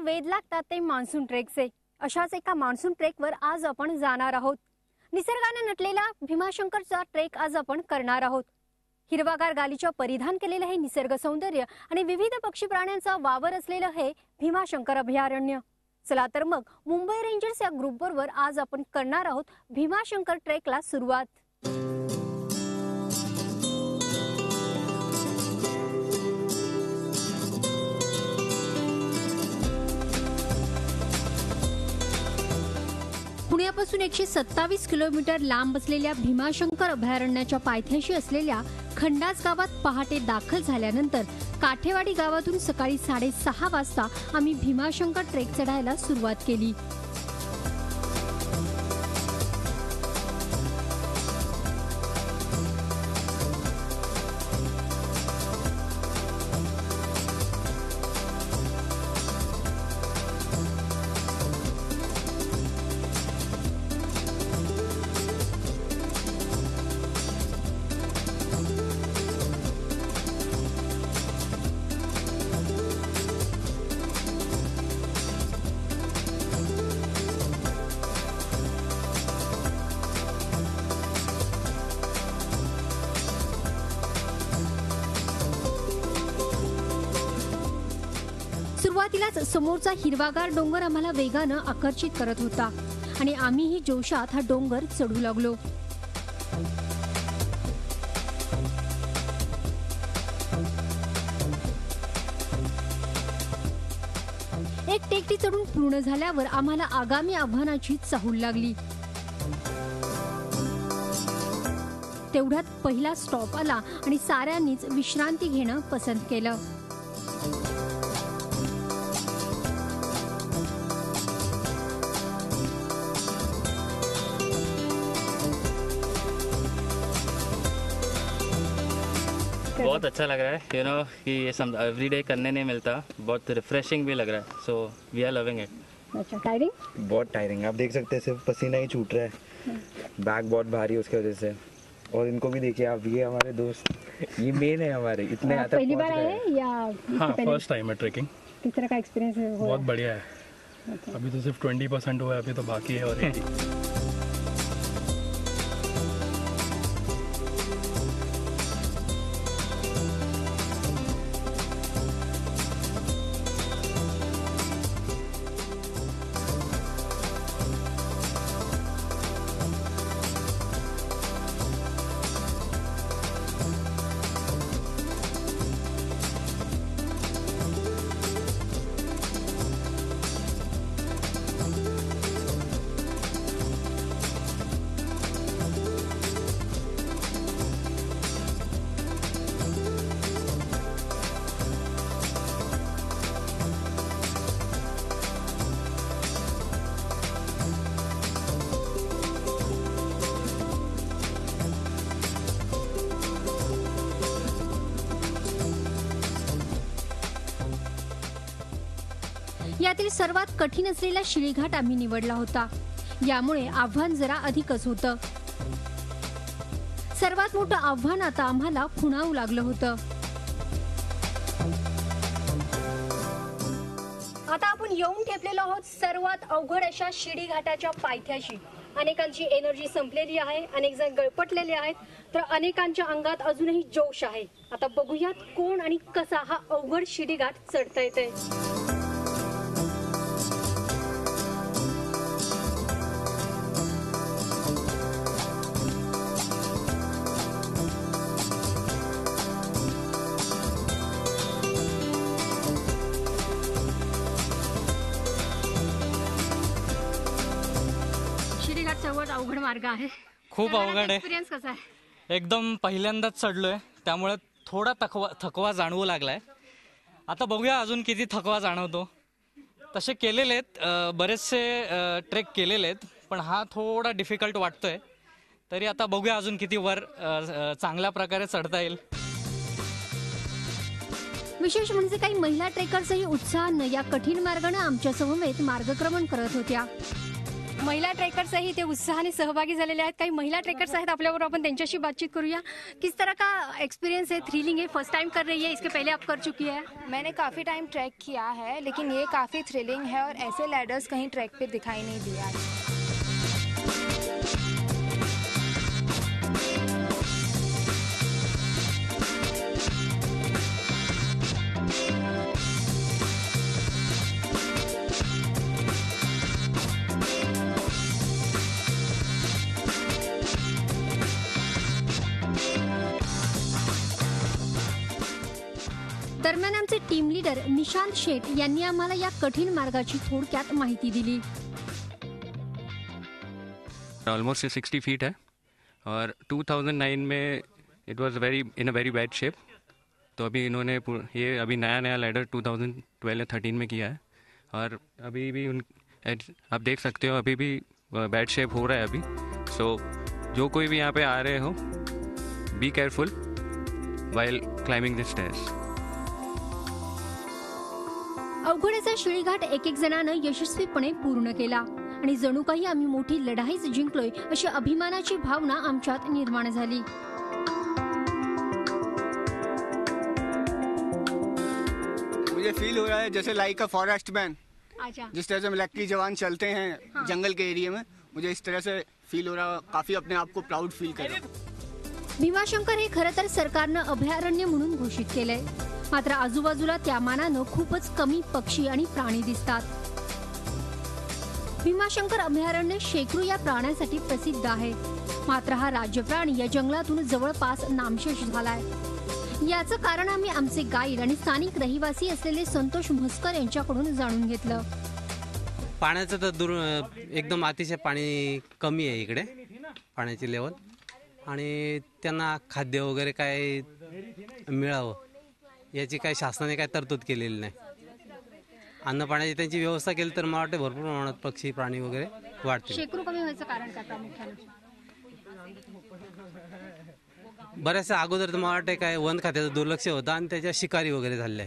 वेध लागतात ते मान्सून ट्रेकचे। अशाच एका मान्सून ट्रेकवर आज आपण जाणार आहोत। निसर्गाने नटलेला भीमाशंकरचा ट्रेक आज आपण करणार आहोत। हिरवागार गालीच्या परिधान केलेले हे निसर्ग सौंदर्य आणि विविध पक्षी प्राण्यांचा वावर असलेलं हे भीमाशंकर अभयारण्य। चला तर मग मुंबई रेंजर्स या ग्रुपबरोबर आज आपण करणार आहोत भीमाशंकर ट्रेकला सुरुवात। पुण्यापासून 127 किलोमीटर लांब असलेल्या भीमाशंकर अभयारण्याच्या पायथ्याशी असलेल्या खंडास गावात पहाटे दाखल झाल्यानंतर काठेवाडी गावातून सकाळी 6:30 वाजता आम्ही भीमाशंकर ट्रेक चढायला सुरुवात केली। सुरुवातीलाच समोरचा हिरवागार डोंगर आम्हाला वेगानं आकर्षित करत होता आणि आम्हीही जोशात हा डोंगर चढू लागलो। एक टेकडी चढून पूर्ण झाल्यावर आम्हाला आगामी आव्हानाची चाहूल लागली। तेवढ्यात पहिला स्टॉप आला आणि साऱ्यांनीच विश्रांती घेणं पसंत केलं। बहुत अच्छा लग रहा है कि ये सब एवरी डे करने नहीं मिलता। बहुत रिफ्रेशिंग भी लग रहा है। So we are loving it. अच्छा, टायरिंग? बहुत टायरिंग। आप देख सकते हैं सिर्फ पसीना ही छूट रहा है। बैग बहुत भारी है उसकी वजह से। और इनको भी देखिए आप, ये हमारे दोस्त, ये मेन है हमारे। इतने आता पहली बार आए या? हाँ, फर्स्ट टाइम है ट्रेकिंग। किस तरह का एक्सपीरियंस है? बहुत बढ़िया है। अभी तो सिर्फ 20% हुआ है, अभी तो बाकी है। और यातील सर्वात कठीण असलेला शिळीघाट आम्ही निवडला होता। यामुळे आव्हान जरा अधिकच होतं। सर्वात मोठं आव्हान आता आम्हाला खुणावू लागलं होतं। आता आपण येऊन ठेपलेलो आहोत सर्वात अवघड अशा शिळीघाटाच्या पायथ्याशी। अनेकांची एनर्जी संपलेली आहे, अनेक जण गळपटलेले आहेत, तर अनेकांच्या अंगात अजूनही जोश आहे। आता बघूयात कोण आणि कसा हा अवघड शिळीघाट चढता येतोय। सर्वात अवघड मार्ग आहे। खूप अवघड आहे। एक्सपिरियन्स कसा आहे? एकदम पहिल्यांदाच चढलोय, त्यामुळे थोडा थकवा जाणवू लागलाय। आता बघूया अजून किती थकवा जाणवतो। तसे केलेले आहेत, बरेचसे ट्रेक केलेले आहेत, पण हा थोडा डिफिकल्ट वाटतोय। तरी आता बघूया अजून किती वर चांगल्या प्रकारे चढता येईल। विशेष म्हणजे काही महिला ट्रेकर्सही उत्साहानं या कठीण मार्गाने आमच्या समवेत मार्गक्रमण करत होत्या। महिला ट्रेकर्सही ते उत्साहाने सहभागी झालेले आहेत. काही महिला ट्रेकर्स आहेत आपल्याबरोबर, आपण त्यांच्याशी बातचीत करूया. किस तरह का एक्सपीरियंस है? थ्रिलिंग है? फर्स्ट टाइम कर रही है? इसके पहले आप कर चुकी है? मैंने काफ़ी टाइम ट्रैक किया है, लेकिन ये काफ़ी थ्रिलिंग है और ऐसे लैडर्स कहीं ट्रैक पे दिखाई नहीं दिया है. दरम्यान आमचे टीम लीडर निशांत शेठ यांनी आम्हाला या कठीण मार्गाची थोडक्यात माहिती दिली. ऑलमोस्ट 60 फीट है और 2009 में it was in a very bad shape. तो अभी इन्होंने ये अभी नया लैडर 2012 या 13 में किया है और अभी भी आप देख सकते हो अभी भी बैड शेप हो रहा है अभी. सो जो कोई भी यहाँ पे आ रहे हो, be careful while climbing the stairs. अवघडचा शिळीघाट एक जणांनं यशस्वीपणे पूर्ण केला आणि जणू काही आम्ही मोठी लढाईच जिंकलोय अशी अभिमानाची भावना आमच्यात निर्माण झाली. मुझे फील हो रहा है जैसे लाइक अ फॉरेस्ट मैन. अच्छा. जिस तरह से मिलिट्री जवान चलते हैं जंगल के एरिया में, मुझे इस तरह से फील हो रहा है. काफी अपने आप को प्राउड फील कर रहा हूं. भीमाशंकर हे खरं तर सरकारनं अभयारण्य म्हणून घोषित केलंय, मात्र आजूबाजूला त्या मानानं खूपच कमी पक्षी आणि प्राणी दिसतात. भीमाशंकर अभयारण्य शेकडो या प्राण्यांसाठी प्रसिद्ध आहे, मात्र हा राज्य प्राणी या जंगलातून जवळपास नामशेष झालाय. याचं कारण आम्ही आमचे गाईड आणि स्थानिक रहिवासी असलेले संतोष म्हस्कर यांच्याकडून जाणून घेतलं. पाण्याचं तर एकदम अतिशय पाणी कमी आहे इकडे, पाण्याची लेवल, आणि त्यांना खाद्य वगैरे काय मिळावं याची काय शासनाने काय तरतूद केलेली नाही. अन्न पाण्याची त्यांची व्यवस्था केली तर मला वाटतं भरपूर प्रमाणात पक्षी प्राणी वगैरे वाढतील. शेकडो कमी व्हायचं कारण काय प्रामुख्याने? बऱ्याचशा अगोदर तर मला वाटतं काय वन खात्याचं दुर्लक्ष होतं आणि त्याच्या शिकारी वगैरे झाले.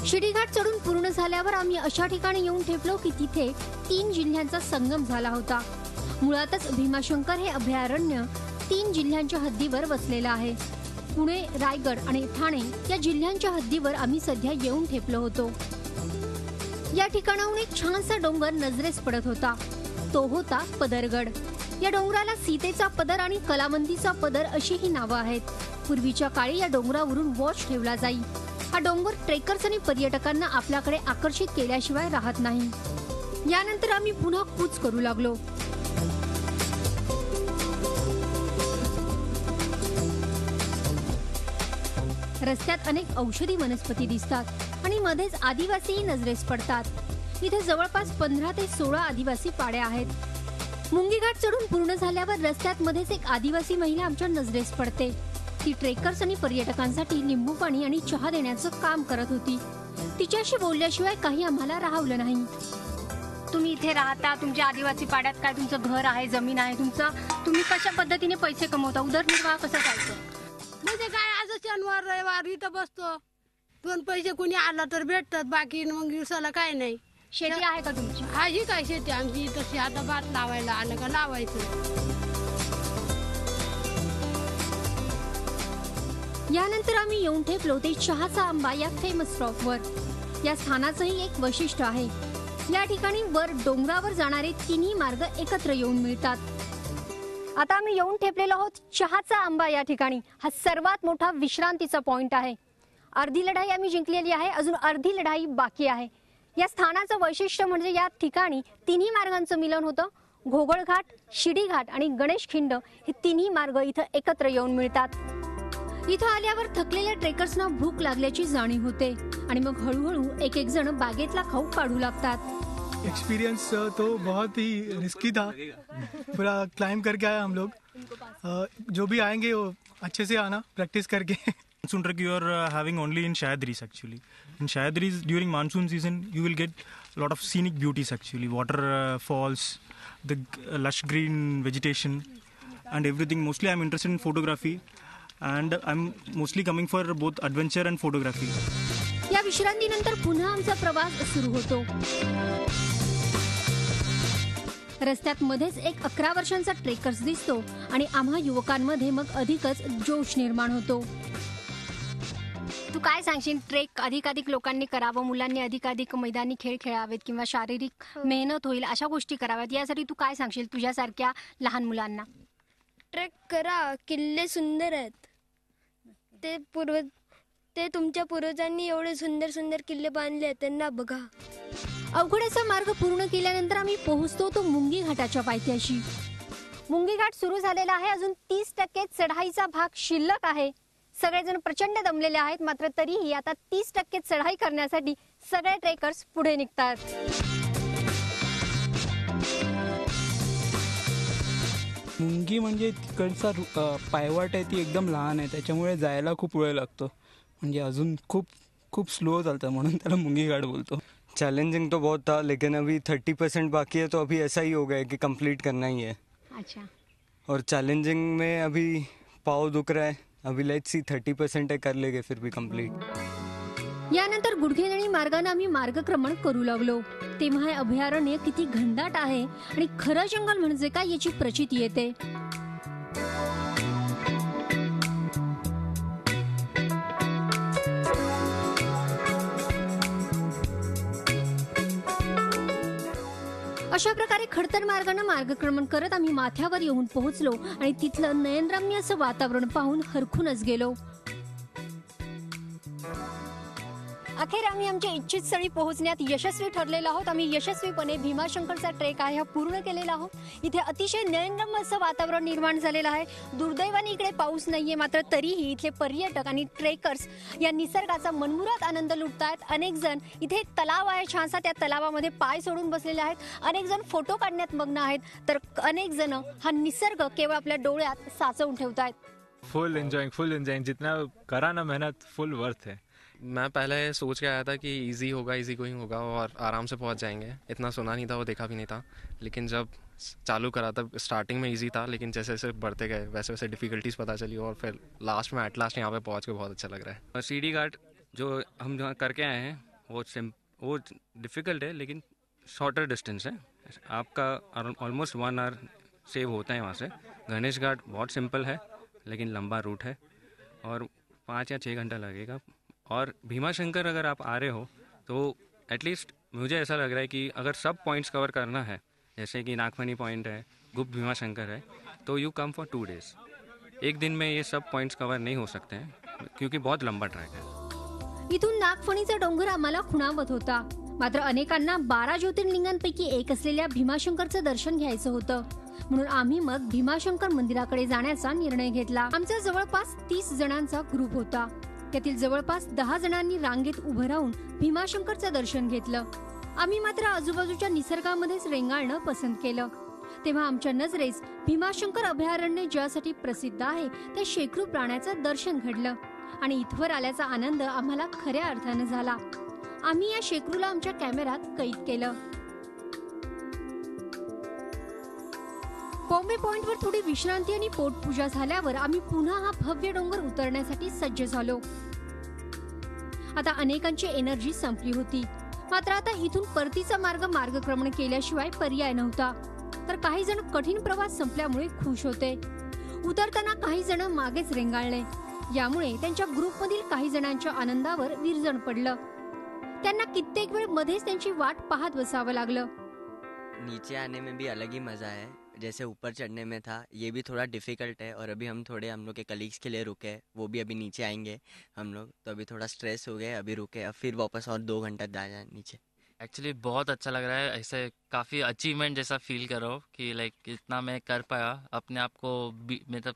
शिडीघाट चढून पूर्ण झाल्यावर आम्ही अशा ठिकाणी येऊन ठेपलो की तिथे 3 जिल्ह्यांचा संगम झाला होता. मुळातच भीमाशंकर हे अभयारण्य 3 जिल्ह्यांच्या हद्दीवर वसलेलं आहे. पुणे, रायगड आणि ठाणे या जिल्ह्यांच्या हद्दीवर आम्ही सध्या येऊन ठेपलो होतो. या ठिकाणाहून एक छानसा डोंगर नजरेस पडत होता, तो होता पदरगड. या डोंगराला सीतेचा पदर आणि कलावंतीचा पदर अशी ही नावं आहेत. पूर्वीच्या काळी या डोंगरावरून वॉच ठेवला जाई. हा डोंगर ट्रेकर्स आणि पर्यटकांना आपल्याकडे आकर्षित केल्याशिवाय राहत नाही. यानंतर आम्ही पुन्हा कूच करू लागलो. रस्त्यात अनेक औषधी वनस्पती दिसतात आणि मध्येच आदिवासीही नजरेस पडतात. इथे जवळपास 15 ते 16 आदिवासी पाड्या आहेत. मुंगीघाट चढून पूर्ण झाल्यावर रस्त्यात मध्येच एक आदिवासी महिला आमच्या नजरेस पडते. ती ट्रेकर्स आणि पर्यटकांसाठी लिंबू पाणी आणि चहा देण्याचं काम करत होती. तिच्याशी बोलल्याशिवाय काही आम्हाला राहवलं नाही. तुम्ही इथे राहता, तुमच्या आदिवासी पाड्यात काय तुमचं घर आहे, जमीन आहे तुमचं, तुम्ही कशा पद्धतीने पैसे कमवता, उदरनिर्वाह कसा चालतो? म्हणजे काय आज शनिवार रविवार इथं बसतो, 2 पैसे कोणी आला तर भेटतात, बाकी मग दिवसाला काय नाही. शेती आहे का तुमची? हा ही काय शेती आमची, तशी आता भात लावायला आलं का लावायचं. यानंतर आम्ही येऊन ठेपलो ते चहाचा आंबा या फेमस स्टॉपवर. या स्थानाचंही एक वैशिष्ट्य आहे. या ठिकाणी वर डोंगरावर जाणारे 3ही मार्ग एकत्र येऊन मिळतात. आता आम्ही येऊन ठेपलेलो आहोत चहाचा आंबा या ठिकाणी. हा सर्वात मोठा विश्रांतीचा पॉइंट आहे. अर्धी लढाई आम्ही जिंकलेली आहे, अजून अर्धी लढाई बाकी आहे. या स्थानाचं वैशिष्ट्य म्हणजे या ठिकाणी 3ही मार्गांचं मिलन होतं. घोगळघाट, शिडीघाट आणि गणेश खिंड हे 3ही मार्ग इथं एकत्र येऊन मिळतात. इथं आल्यावर थकलेल्या ट्रेकर्सना भूक लागल्याची जाणीव होते आणि मग हळूहळू एक एक जण बागेतला खाऊ काढू लागतात. एक्सपीरियंस तो बहुत ही रिस्की था, पूरा क्लाइंब करके आया हम लोग. जो भी आएंगे वो अच्छे से आना, प्रैक्टिस करके. Monsoon trek you are having only in Shayadris actually. In Shayadris during monsoon season you will get a lot of scenic beauties actually, waterfalls, the lush green vegetation and everything. Mostly I'm interested in photography and I'm mostly coming for both adventure and photography. या विश्रांतीनंतर पुन्हा आमचा प्रवास सुरू होतो. रस्त्यात मध्येच एक 11 वर्षांचा ट्रेकर्स दिसतो आणि आम्हा युवकांमध्ये मग अधिकच जोश निर्माण होतो. तू काय सांगशील, ट्रेक अधिकाधिक लोकांनी करावं, मुलांनी अधिकाधिक मैदानी खेळ खेळावेत किंवा शारीरिक मेहनत होईल अशा गोष्टी कराव्यात, यासाठी तू काय सांगशील तुझ्यासारख्या लहान मुलांना? ट्रेक करा, किल्ले सुंदर आहेत. ते तुमच्या पूर्वजांनी एवढे सुंदर सुंदर किल्ले बांधले आहेत, त्यांना बघा. अवघडेचा मार्ग पूर्ण केल्यानंतर आम्ही पोहोचतो तो मुंगी घाटाच्या पायथ्याशी. मुंगी घाट सुरू झालेला आहे, अजून 30% चढाईचा भाग शिल्लक आहे. सगळेजण प्रचंड दमलेले आहेत, मात्र तरीही आता 30% चढाई करण्यासाठी सगळे ट्रेकर्स पुढे निघतात. मुंगी म्हणजे तिकडचा पायवाट आहे ती एकदम लहान आहे, त्याच्यामुळे जायला खूप वेळ लागतो. म्हणजे अजून खूप खूप स्लो चालतं, म्हणून त्याला मुंगी घाट बोलतो. चैलेंजिंग तो बहुत था, लेकिन अभी 30% बाकी है, तो अभी ऐसा ही हो गया है कि कंप्लीट करना ही है. अच्छा. और चैलेंजिंग में अभी पाँव दुख रहा है, अभी लेट्स सी 30% है, कर लेंगे फिर भी कंप्लीट. यानंतर गुडघेदणी मार्गाने आम्ही मार्गक्रमण करू लागलो. तेव्हा हे अभयारण्य किती घनदाट आहे आणि खरं जंगल म्हणजे काय याची प्रचिती येते. अशा प्रकारे खडतर मार्गाने मार्गक्रमण करत आम्ही माथ्यावर येऊन पोहोचलो आणि तिथलं नयनरम्य असं वातावरण पाहून हरखूनच गेलो. अखेर आम्ही आमच्या इच्छित स्थळी पोहोचण्यात यशस्वी ठरलेलो आहोत. आम्ही यशस्वीपणे भीमाशंकरचा ट्रेक आहे हा पूर्ण केलेला आहोत. इथे अतिशय नयनरम्य असं वातावरण निर्माण झालेलं आहे. दुर्दैवाने इकडे पाऊस नाहीये, मात्र तरीही इथले पर्यटक आणि ट्रेकर्स या निसर्गाचा मनमुराद आनंद लुटतायत. अनेक जण इथे एक तलाव आहे छानसा, त्या तलावामध्ये पाय सोडून बसलेले आहेत. अनेक जण फोटो काढण्यात मग्न आहेत, तर अनेक जण हा निसर्ग केवळ आपल्या डोळ्यात साचवून ठेवतायत. फुल एंजॉइंग, जितना करा ना मेहनत फुल वर्थ है. मैं पहले सोच के आया था कि इजी होगा, इजी गोइंग होगा और आराम से पहुंच जाएंगे. इतना सुना नहीं था और देखा भी नहीं था, लेकिन जब चालू करा तब स्टार्टिंग में इजी था, लेकिन जैसे जैसे बढ़ते गए वैसे वैसे डिफ़िकल्टीज पता चली और फिर लास्ट में एट लास्ट यहाँ पे पहुँच के बहुत अच्छा लग रहा है. सीढ़ी घाट जो हम जहाँ करके आए हैं वो डिफ़िकल्ट है, लेकिन शॉर्टर डिस्टेंस है. आपका ऑलमोस्ट 1 आवर सेव होता है वहाँ से. गणेश घाट बहुत सिंपल है लेकिन लंबा रूट है और 5 या 6 घंटा लगेगा. और भीमाशंकर अगर आप आ रहे हो तो एटलीस्ट मुझे ऐसा लग रहा है कि अगर सब पॉइंट्स कवर करना है, जैसे कि नागफनी पॉइंट है, गुप्त भीमाशंकर है, तो यू कम फॉर 2 डेज. एक दिन में ये सब पॉइंट्स कवर नहीं हो सकते हैं क्योंकि बहुत लंबा ट्रैक है. इथून नागफणीचा डोंगर आम्हाला खुणावत होता, मात्र अनेकांना 12 ज्योतिर्लिंगांपैकी एक असलेल्या भीमाशंकरचं दर्शन घ्यायचं होतं. म्हणून आम्ही मग भीमाशंकर मंदिराकडे जाण्याचा निर्णय घेतला. आमचा जवळपास 30 जणांचा ग्रुप होता. त्यातील जवळपास 10 जणांनी रांगेत उभं राहून भीमाशंकरचं दर्शन घेतलं. आम्ही मात्र आजूबाजूच्या निसर्गामध्येच रेंगाळणं पसंत केलं. तेव्हा आमच्या नजरेस भीमाशंकर अभयारण्य ज्यासाठी प्रसिद्ध आहे त्या शेकडो प्राण्याचं दर्शन घडलं आणि इथवर आल्याचा आनंद आम्हाला खऱ्या अर्थानं झाला. आम्ही या शेकडूला आमच्या कॅमेऱ्यात कैद केलं. बॉम्बे पॉइंटवर थोडी विश्रांती आणि पोटपूजा झाल्यावर आम्ही पुन्हा हा भव्य डोंगर उतरण्यासाठी सज्ज झालो. आता अनेकांची एनर्जी संपली होती, मात्र आता इथून परतीचा मार्गक्रमण केल्याशिवाय पर्याय नव्हता. तर काही जण कठीण प्रवास संपल्यामुळे खुश होते. उतरताना काही जण मागेच रेंगाळले. यामुळे त्यांच्या ग्रुपमधील काही जणांच्या आनंदावर विरजण पडलं. त्यांना कित्येक वेळ मध्येच त्यांची वाट पाहत बसावं लागलं. नीचे आने में भी अलग ही मज़ा है. जैसे ऊपर चढ़ने में था, ये भी थोड़ा डिफ़िकल्ट है. और अभी हम लोग के कलीग्स के लिए रुके, वो भी अभी नीचे आएंगे हम लोग, तो अभी थोड़ा स्ट्रेस हो गया, अभी रुके, अब फिर वापस और 2 घंटा जाए नीचे. एक्चुअली बहुत अच्छा लग रहा है. ऐसे काफ़ी अचीवमेंट जैसा फील कर रहा हूँ कि लाइक इतना मैं कर पाया. अपने आप को मतलब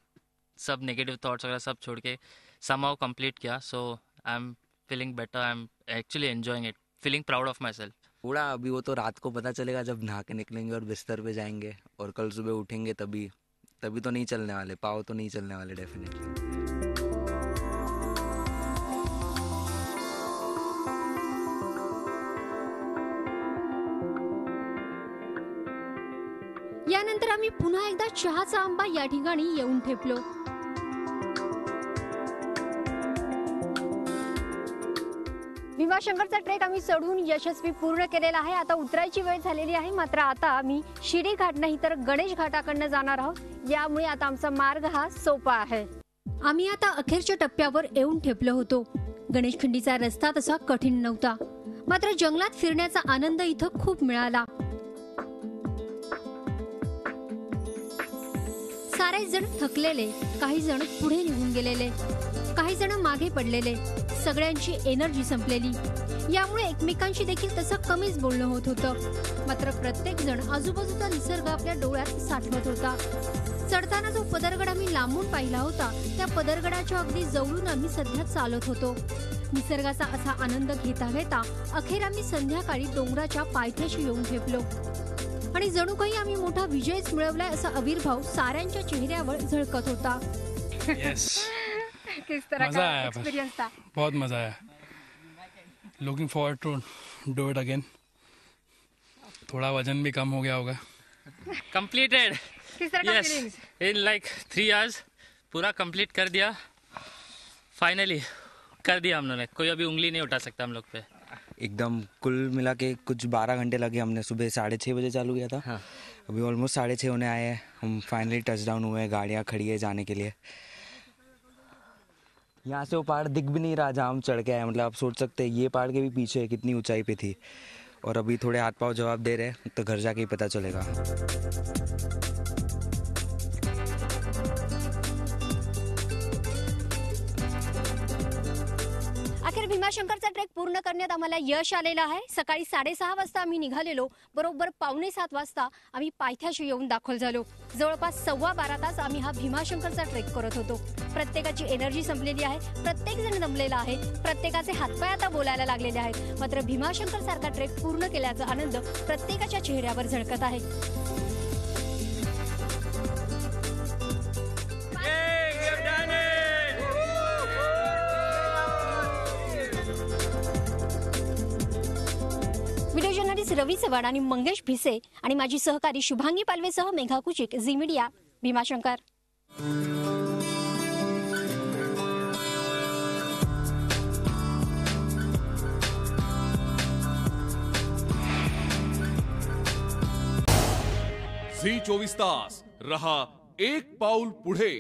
सब नेगेटिव थॉट्स वगैरह सब छोड़ के समहाउ कंप्लीट किया. So I am feeling better. I am actually enjoying it, feeling proud of myself. थोड़ा अभी वो तो रात को पता चलेगा जब नहा के निकलेंगे और बिस्तर पे जाएंगे, और कल सुबह उठेंगे तभी तो नहीं चलने वाले, पाँव तो नहीं चलने वाले डेफिनेटली. यानंतर आम्ही पुन्हा एकदा चहाचा आंबा या ठिकाणी येऊन ठेपलो. भीमाशंकरचा ट्रेक आम्ही चढून यशस्वी पूर्ण केलेला आहे. आता उतरायची वेळ झालेली आहे. मात्र आता आम्ही शिडी घाट नाही तर गणेश घाटाकडनं जाणार आहोत. यामुळे आता आमचा मार्ग हा सोपा आहे. आम्ही आता अखेरच्या टप्प्यावर येऊन ठेपलो होतो. गणेशखिंडीचा रस्ता तसा कठीण नव्हता, मात्र जंगलात फिरण्याचा आनंद इथं खूप मिळाला. सारे जण थकलेले, काही जण पुढे निघून गेलेले, काही जण मागे पडलेले, सगळ्यांची एनर्जी संपलेली. यामुळे एकमेकांशी देखील तसं कमीच बोलणं होत होतं. मात्र प्रत्येक जण आजूबाजूचा निसर्ग आपल्या डोळ्यात साठवत होता. चढताना जो पदरगड आम्ही लांबून पाहिला होता, त्या पदरगडाच्या अगदी जवळून आम्ही सध्या चालत होतो. निसर्गाचा असा आनंद घेता घेता अखेर आम्ही संध्याकाळी डोंगराच्या पायथ्याशी येऊन ठेपलो आणि जणू काही आम्ही मोठा विजयच मिळवलाय असा आविर्भाव साऱ्यांच्या चेहऱ्यावर झळकत होता. किस तरह मजा का आया एक्सपीरियंस था? बहुत मज़ा आया. Looking forward to do it again. थोड़ा वजन भी कम हो गया होगा. कंप्लीटेड. किस तरह का yes, feelings? In like 3 hours पूरा कंप्लीट कर दिया. फाइनली कर दिया हम लोगों ने. कोई अभी उंगली नहीं उठा सकता हम लोग पे. एकदम कुल मिला के कुछ 12 घंटे लगे. हमने सुबह 6:30 बजे चालू किया था. हाँ. अभी ऑलमोस्ट 6:30 होने आए हैं. हम फाइनली टच डाउन हुए हैं. गाड़ियाँ खड़ी है जाने के लिए. यहाँ से वो पहाड़ दिख भी नहीं रहा जहाँ हम चढ़ के आए. मतलब आप सोच सकते हैं ये पहाड़ के भी पीछे कितनी ऊंचाई पे थी. और अभी थोड़े हाथ पाँव जवाब दे रहे हैं, तो घर जाके ही पता चलेगा. अखेर भीमाशंकरचा ट्रेक पूर्ण करण्यात आम्हाला यश आलेलं आहे. सकाळी 6:30 वाजता आम्ही निघालेलो. बरोबर 6:45 वाजता आम्ही पायथ्याशी येऊन दाखल झालो. जवळपास 12.25 तास आम्ही हा भीमाशंकरचा ट्रेक करत होतो. प्रत्येकाची एनर्जी संपलेली आहे, प्रत्येक जण दमलेला आहे, प्रत्येकाचे हातपाय आता बोलायला लागलेले आहेत. मात्र भीमाशंकर सारखा ट्रेक पूर्ण केल्याचा आनंद प्रत्येकाच्या चेहऱ्यावर झळकत आहे. व्हिडिओ जर्नलिस्ट रवी चव्हाण आणि मंगेश भिसे आणि माझी सहकारी शुभांगी पालवेसह Megha Kuchik, Zee media, Bhimashankar. Zee 24 तास रहा एक पाऊल पुढे.